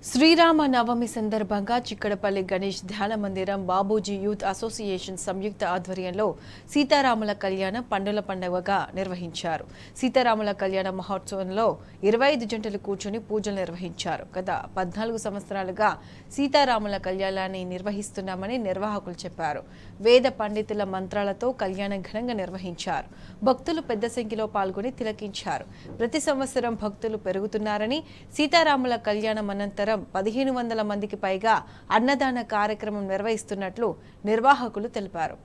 శ్రీరామ నవమి సందర్భంగా చిక్కడపల్లి గణేష్ ధ్యాన మందిరం బాబూజీ యూత్ అసోసియేషన్ సంయుక్త ఆధ్వర్యంలో సీతారాముల కళ్యాణ పండుల పండుగగా నిర్వహించారు. సీతారాముల కళ్యాణ మహోత్సవంలో 25 జంటలు కూర్చొని పూజలు నిర్వహించారు. గత 14 సంవత్సరాలుగా సీతారాముల కళ్యాణాన్ని నిర్వహిస్తున్నామని నిర్వాహకులు చెప్పారు. వేద పండితుల మంత్రాలతో కళ్యాణం ఘనంగా నిర్వహించారు. భక్తులు పెద్ద సంఖ్యలో పాల్గొని తిలకించారు. ప్రతి సంవత్సరం భక్తులు పెరుగుతున్నారని, సీతారాముల కళ్యాణం అనంతరం 1500 మందికి పైగా అన్నదాన కార్యక్రమం నిర్వహిస్తున్నట్లు నిర్వాహకులు తెలిపారు.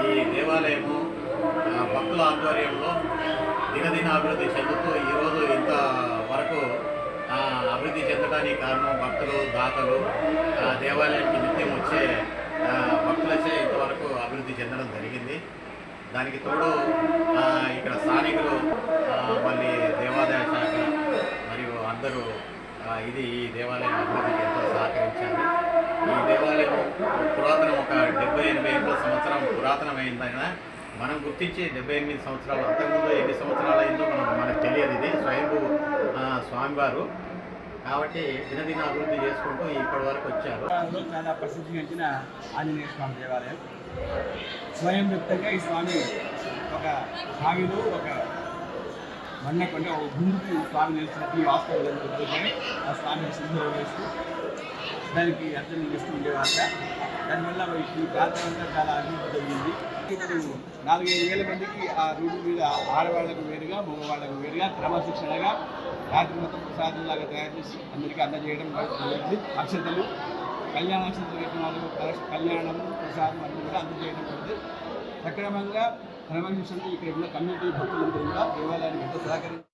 ఈ దేవాలయము భక్తుల ఆధ్వర్యంలో దినదిన అభివృద్ధి చెందుతూ ఈరోజు ఇంత వరకు అభివృద్ధి చెందడానికి కారణం భక్తులు, దాతలు, దేవాలయానికి నిత్యం వచ్చే భక్తులచే ఇంతవరకు అభివృద్ధి చెందడం జరిగింది. దానికి తోడు ఇక్కడ స్థానికులు, మళ్ళీ దేవాదాయ శాఖ మరియు అందరూ ఈ దేవాలయం అభివృద్ధికి ఎంతో సహకరించారు. ఈ దేవాలయం పురాతనం ఒక 70-80 సంవత్సరం పురాతనమైందైనా మనం గుర్తించి 78 సంవత్సరాలు, అంతకుముందు ఎన్ని సంవత్సరాలు అయిందో మనకు తెలియదు. ఇది స్వయంభూ స్వామివారు కాబట్టి దినదిన అభివృద్ధి చేసుకుంటూ ఇప్పటి వరకు వచ్చారు. చాలా ప్రసిద్ధిగాంచిన ఆంజనేయ స్వామి దేవాలయం. స్వయం వ్యక్తంగా ఈ స్వామి ఒక బావిలో ఒక మన్నకుంటే ఒక గుండుకి స్వామి నిలిచినట్టు ఈ వాస్తవం ఆ స్వామిని సింధులో వేస్తూ దానికి అర్థం చేస్తూ ఉండేవాళ్ళ. దానివల్ల ఈ ప్రాంతం అంతా చాలా అభివృద్ధి జరిగింది. ఇప్పుడు 4-5 వేల మందికి ఆ రోడ్డు మీద ఆడవాళ్లకు వేరుగా, మగవాళ్లకు వేరుగా క్రమశిక్షణగా రాత్రి మొత్తం ప్రసాదంలాగా తయారు చేసి అందరికీ అందజేయడం జరిగింది. అక్షతలు, కళ్యాణ అక్షతలు పెట్టిన వాళ్ళు కళ్యాణం, ప్రసాదం అన్నీ కూడా అందజేయడం జరిగింది. సక్రమంగా క్రమశిక్షణ ఇక్కడ ఉన్న కమ్యూనిటీ భక్తులందరూ కూడా దేవాలయానికి ఎంతో సహకరించి